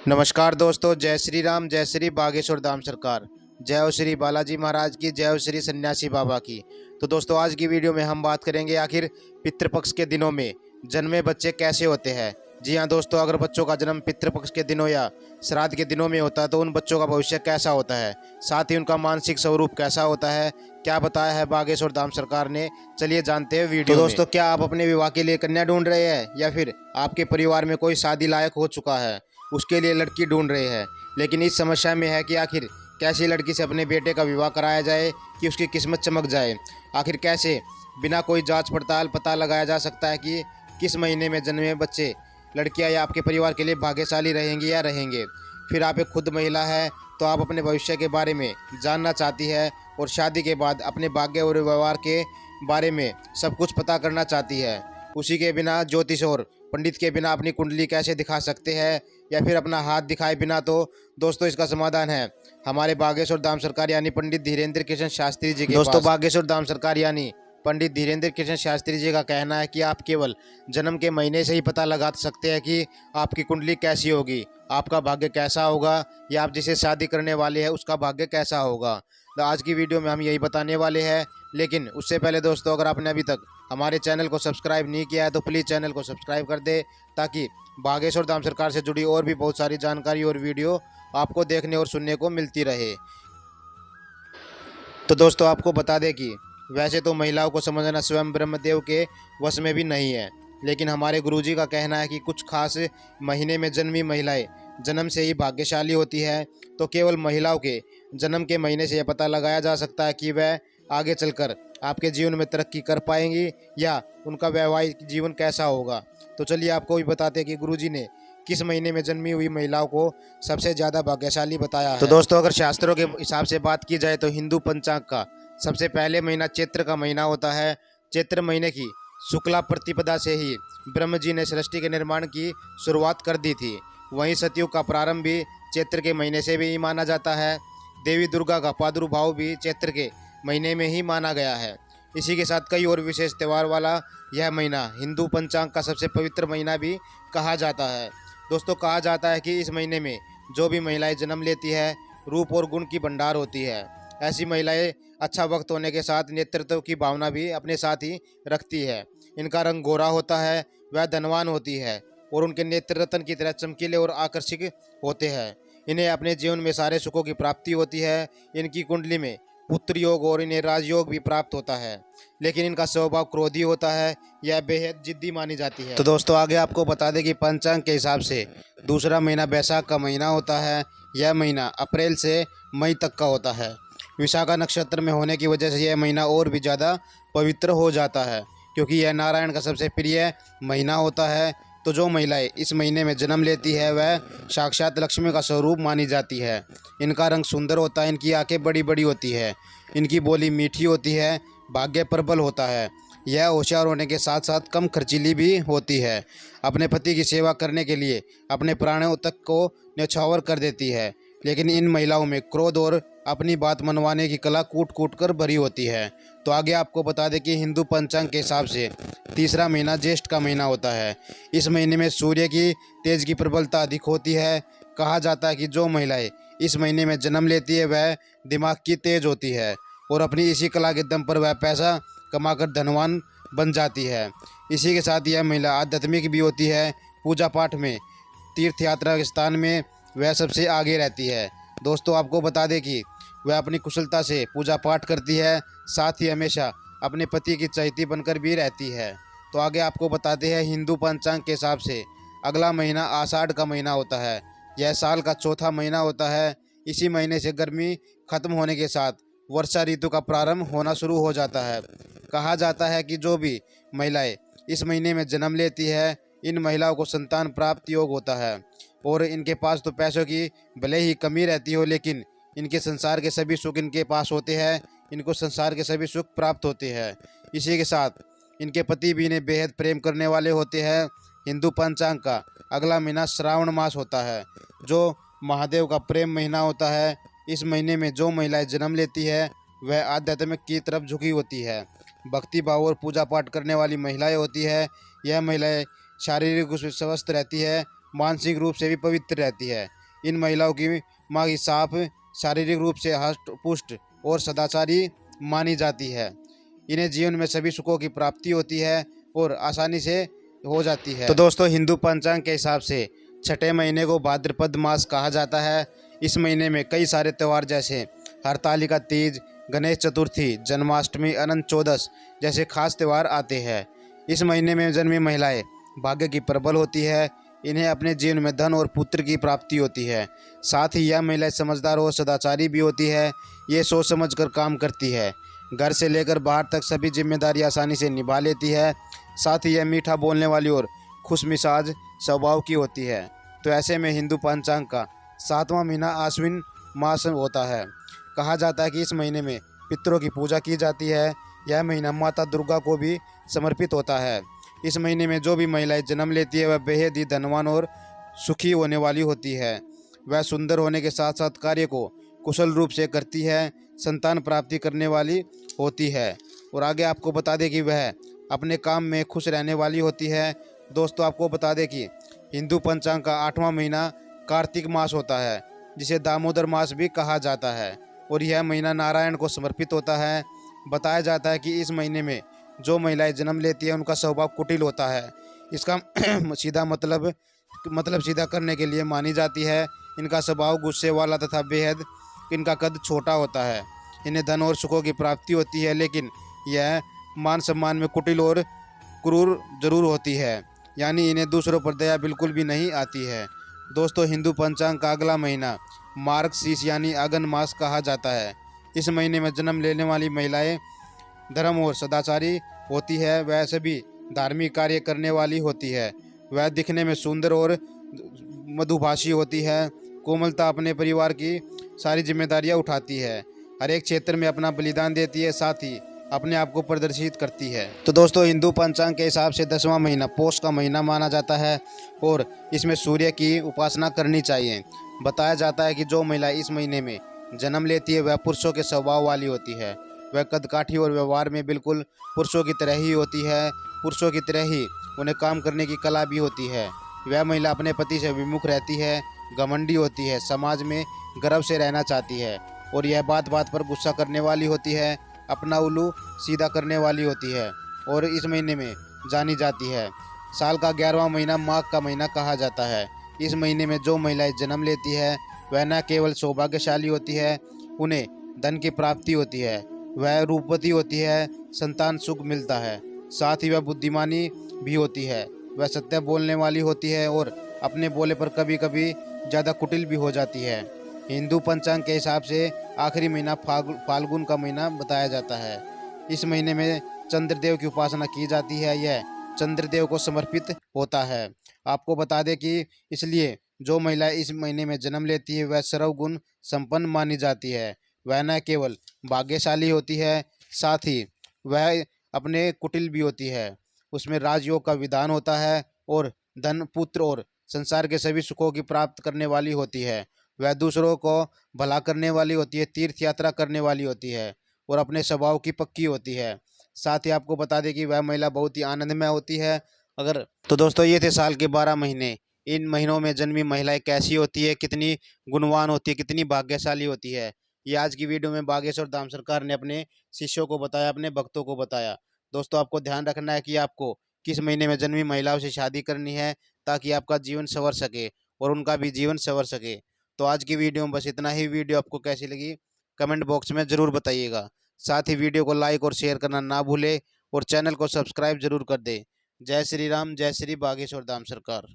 नमस्कार दोस्तों, जय श्री राम, जय श्री बागेश्वर धाम सरकार, जय हो श्री बालाजी महाराज की, जय हो श्री सन्यासी बाबा की। तो दोस्तों, आज की वीडियो में हम बात करेंगे आखिर पितृपक्ष के दिनों में जन्मे बच्चे कैसे होते हैं। जी हाँ दोस्तों, अगर बच्चों का जन्म पितृपक्ष के दिनों या श्राद्ध के दिनों में होता है तो उन बच्चों का भविष्य कैसा होता है, साथ ही उनका मानसिक स्वरूप कैसा होता है, क्या बताया है बागेश्वर धाम सरकार ने। चलिए जानते हैं वीडियो। तो दोस्तों, क्या आप अपने विवाह के लिए कन्या ढूंढ रहे हैं या फिर आपके परिवार में कोई शादी लायक हो चुका है, उसके लिए लड़की ढूंढ रहे हैं, लेकिन इस समस्या में है कि आखिर कैसी लड़की से अपने बेटे का विवाह कराया जाए कि उसकी किस्मत चमक जाए। आखिर कैसे बिना कोई जांच पड़ताल पता लगाया जा सकता है कि किस महीने में जन्मे बच्चे लड़कियां या आपके परिवार के लिए भाग्यशाली रहेंगी या रहेंगे। फिर आप एक खुद महिला है तो आप अपने भविष्य के बारे में जानना चाहती है और शादी के बाद अपने भाग्य और व्यवहार के बारे में सब कुछ पता करना चाहती है। उसी के बिना, ज्योतिष और पंडित के बिना अपनी कुंडली कैसे दिखा सकते हैं या फिर अपना हाथ दिखाए बिना। तो दोस्तों, इसका समाधान है हमारे बागेश्वर धाम सरकार यानी पंडित धीरेन्द्र कृष्ण शास्त्री जी के दोस्तों, बागेश्वर धाम सरकार यानी पंडित धीरेन्द्र कृष्ण शास्त्री जी का कहना है कि आप केवल जन्म के महीने से ही पता लगा सकते हैं कि आपकी कुंडली कैसी होगी, आपका भाग्य कैसा होगा या आप जिसे शादी करने वाले हैं उसका भाग्य कैसा होगा। तो आज की वीडियो में हम यही बताने वाले हैं, लेकिन उससे पहले दोस्तों, अगर आपने अभी तक हमारे चैनल को सब्सक्राइब नहीं किया है तो प्लीज़ चैनल को सब्सक्राइब कर दे, ताकि बागेश्वर धाम सरकार से जुड़ी और भी बहुत सारी जानकारी और वीडियो आपको देखने और सुनने को मिलती रहे। तो दोस्तों, आपको बता दें कि वैसे तो महिलाओं को समझना स्वयं ब्रह्मदेव के वश में भी नहीं है, लेकिन हमारे गुरुजी का कहना है कि कुछ खास महीने में जन्मी महिलाएं जन्म से ही भाग्यशाली होती है। तो केवल महिलाओं के जन्म के महीने से यह पता लगाया जा सकता है कि वह आगे चलकर आपके जीवन में तरक्की कर पाएंगी या उनका वैवाहिक जीवन कैसा होगा। तो चलिए आपको भी बताते हैं कि गुरुजी ने किस महीने में जन्मी हुई महिलाओं को सबसे ज़्यादा भाग्यशाली बताया है। तो दोस्तों, अगर शास्त्रों के हिसाब से बात की जाए तो हिंदू पंचांग का सबसे पहले महीना चैत्र का महीना होता है। चैत्र महीने की शुक्ला प्रतिपदा से ही ब्रह्म जी ने सृष्टि के निर्माण की शुरुआत कर दी थी। वहीं सतयुग का प्रारंभ भी चैत्र के महीने से भी माना जाता है। देवी दुर्गा का प्रादुर्भाव भी चैत्र के महीने में ही माना गया है। इसी के साथ कई और विशेष त्यौहार वाला यह महीना हिंदू पंचांग का सबसे पवित्र महीना भी कहा जाता है। दोस्तों, कहा जाता है कि इस महीने में जो भी महिलाएं जन्म लेती है, रूप और गुण की भंडार होती है। ऐसी महिलाएं अच्छा वक्त होने के साथ नेतृत्व की भावना भी अपने साथ ही रखती है। इनका रंग गोरा होता है, वह धनवान होती है और उनके नेत्र रत्न की तरह चमकीले और आकर्षक होते हैं। इन्हें अपने जीवन में सारे सुखों की प्राप्ति होती है। इनकी कुंडली में पुत्र योग और इन्हें राजयोग भी प्राप्त होता है, लेकिन इनका स्वभाव क्रोधी होता है, यह बेहद जिद्दी मानी जाती है। तो दोस्तों, आगे आपको बता दें कि पंचांग के हिसाब से दूसरा महीना बैसाख का महीना होता है। यह महीना अप्रैल से मई तक का होता है। विशाखा नक्षत्र में होने की वजह से यह महीना और भी ज़्यादा पवित्र हो जाता है, क्योंकि यह नारायण का सबसे प्रिय महीना होता है। तो जो महिलाएं इस महीने में जन्म लेती है वह साक्षात लक्ष्मी का स्वरूप मानी जाती है। इनका रंग सुंदर होता है, इनकी आंखें बड़ी बड़ी होती है, इनकी बोली मीठी होती है, भाग्य प्रबल होता है। यह होशियार होने के साथ साथ कम खर्चीली भी होती है। अपने पति की सेवा करने के लिए अपने प्राणों तक को न्यौछावर कर देती है, लेकिन इन महिलाओं में क्रोध और अपनी बात मनवाने की कला कूट कूट कर भरी होती है। तो आगे आपको बता दें कि हिंदू पंचांग के हिसाब से तीसरा महीना ज्येष्ठ का महीना होता है। इस महीने में सूर्य की तेज की प्रबलता अधिक होती है। कहा जाता है कि जो महिलाएं इस महीने में जन्म लेती है वह दिमाग की तेज होती है और अपनी इसी कला के दम पर वह पैसा कमाकर धनवान बन जाती है। इसी के साथ यह महिला आध्यात्मिक भी होती है। पूजा पाठ में, तीर्थ यात्रा के स्थान में वह सबसे आगे रहती है। दोस्तों, आपको बता दें कि वह अपनी कुशलता से पूजा पाठ करती है, साथ ही हमेशा अपने पति की चहेती बनकर भी रहती है। तो आगे आपको बताते हैं हिंदू पंचांग के हिसाब से अगला महीना आषाढ़ का महीना होता है। यह साल का चौथा महीना होता है। इसी महीने से गर्मी खत्म होने के साथ वर्षा ऋतु का प्रारंभ होना शुरू हो जाता है। कहा जाता है कि जो भी महिलाएं इस महीने में जन्म लेती है, इन महिलाओं को संतान प्राप्त योग होता है और इनके पास तो पैसों की भले ही कमी रहती हो, लेकिन इनके संसार के सभी सुख इनके पास होते हैं। इनको संसार के सभी सुख प्राप्त होते हैं। इसी के साथ इनके पति भी इन्हें बेहद प्रेम करने वाले होते हैं। हिंदू पंचांग का अगला महीना श्रावण मास होता है, जो महादेव का प्रेम महीना होता है। इस महीने में जो महिलाएं जन्म लेती है वह आध्यात्मिक की तरफ झुकी होती है, भक्ति भाव और पूजा पाठ करने वाली महिलाएं होती है। यह महिलाएं शारीरिक रूप से स्वस्थ रहती है, मानसिक रूप से भी पवित्र रहती है। इन महिलाओं की माँ की साफ, शारीरिक रूप से हष्ट पुष्ट और सदाचारी मानी जाती है। इन्हें जीवन में सभी सुखों की प्राप्ति होती है और आसानी से हो जाती है। तो दोस्तों, हिंदू पंचांग के हिसाब से छठे महीने को भाद्रपद मास कहा जाता है। इस महीने में कई सारे त्यौहार जैसे हरतालिका तीज, गणेश चतुर्थी, जन्माष्टमी, अनंत चौदस जैसे खास त्यौहार आते हैं। इस महीने में जन्मी महिलाएं भाग्य की प्रबल होती है। इन्हें अपने जीवन में धन और पुत्र की प्राप्ति होती है। साथ ही यह महिलाएं समझदार और सदाचारी भी होती है। ये सोच समझ कर काम करती है। घर से लेकर बाहर तक सभी जिम्मेदारी आसानी से निभा लेती है। साथ ही यह मीठा बोलने वाली और खुश मिजाज स्वभाव की होती है। तो ऐसे में हिंदू पंचांग का 7वां महीना आश्विन मास होता है। कहा जाता है कि इस महीने में पितरों की पूजा की जाती है। यह महीना माता दुर्गा को भी समर्पित होता है। इस महीने में जो भी महिलाएं जन्म लेती है वह बेहद ही धनवान और सुखी होने वाली होती है। वह सुंदर होने के साथ साथ कार्य को कुशल रूप से करती है, संतान प्राप्ति करने वाली होती है और आगे आपको बता दें कि वह अपने काम में खुश रहने वाली होती है। दोस्तों, आपको बता दें कि हिंदू पंचांग का 8वां महीना कार्तिक मास होता है, जिसे दामोदर मास भी कहा जाता है और यह महीना नारायण को समर्पित होता है। बताया जाता है कि इस महीने में जो महिलाएं जन्म लेती हैं उनका स्वभाव कुटिल होता है। इसका सीधा मतलब सीधा करने के लिए मानी जाती है। इनका स्वभाव गुस्से वाला तथा बेहद इनका कद छोटा होता है। इन्हें धन और सुखों की प्राप्ति होती है, लेकिन यह मान सम्मान में कुटिल और क्रूर जरूर होती है, यानी इन्हें दूसरों पर दया बिल्कुल भी नहीं आती है। दोस्तों, हिंदू पंचांग का अगला महीना मार्गशीर्ष यानी अगन मास कहा जाता है। इस महीने में जन्म लेने वाली महिलाएं धर्म और सदाचारी होती है। वह सभी धार्मिक कार्य करने वाली होती है। वह दिखने में सुंदर और मधुभाषी होती है। कोमलता अपने परिवार की सारी जिम्मेदारियां उठाती है। हर एक क्षेत्र में अपना बलिदान देती है, साथ ही अपने आप को प्रदर्शित करती है। तो दोस्तों, हिंदू पंचांग के हिसाब से 10वां महीना पौष का महीना माना जाता है और इसमें सूर्य की उपासना करनी चाहिए। बताया जाता है कि जो महिला इस महीने में जन्म लेती है वह पुरुषों के स्वभाव वाली होती है। वह कदकाठी और व्यवहार में बिल्कुल पुरुषों की तरह ही होती है। पुरुषों की तरह ही उन्हें काम करने की कला भी होती है। वह महिला अपने पति से विमुख रहती है, घमंडी होती है, समाज में गर्व से रहना चाहती है और यह बात बात पर गुस्सा करने वाली होती है, अपना उल्लू सीधा करने वाली होती है और इस महीने में जानी जाती है। साल का 11वां महीना माघ का महीना कहा जाता है। इस महीने में जो महिलाएं जन्म लेती है वह न केवल सौभाग्यशाली होती है, उन्हें धन की प्राप्ति होती है, वह रूपवती होती है, संतान सुख मिलता है, साथ ही वह बुद्धिमानी भी होती है। वह सत्य बोलने वाली होती है और अपने बोले पर कभी कभी ज़्यादा कुटिल भी हो जाती है। हिंदू पंचांग के हिसाब से आखिरी महीना फाल्गुन का महीना बताया जाता है। इस महीने में चंद्रदेव की उपासना की जाती है। यह चंद्रदेव को समर्पित होता है। आपको बता दें कि इसलिए जो महिला इस महीने में जन्म लेती है वह सर्वगुण संपन्न मानी जाती है। वह न केवल भाग्यशाली होती है, साथ ही वह अपने कुटिल भी होती है। उसमें राजयोग का विधान होता है और धन, पुत्र और संसार के सभी सुखों की प्राप्त करने वाली होती है। वह दूसरों को भला करने वाली होती है, तीर्थ यात्रा करने वाली होती है और अपने स्वभाव की पक्की होती है। साथ ही आपको बता दें कि वह महिला बहुत ही आनंदमय होती है। अगर तो दोस्तों, ये थे साल के 12 महीने। इन महीनों में जन्मी महिलाएं कैसी होती है, कितनी गुणवान होती है, कितनी भाग्यशाली होती है, ये आज की वीडियो में बागेश्वर धाम सरकार ने अपने शिष्यों को बताया, अपने भक्तों को बताया। दोस्तों, आपको ध्यान रखना है कि आपको किस महीने में जन्मी महिलाओं से शादी करनी है, ताकि आपका जीवन संवर सके और उनका भी जीवन संवर सके। तो आज की वीडियो में बस इतना ही। वीडियो आपको कैसी लगी कमेंट बॉक्स में ज़रूर बताइएगा। साथ ही वीडियो को लाइक और शेयर करना ना भूले और चैनल को सब्सक्राइब जरूर कर दे। जय श्री राम, जय श्री बागेश्वर धाम सरकार।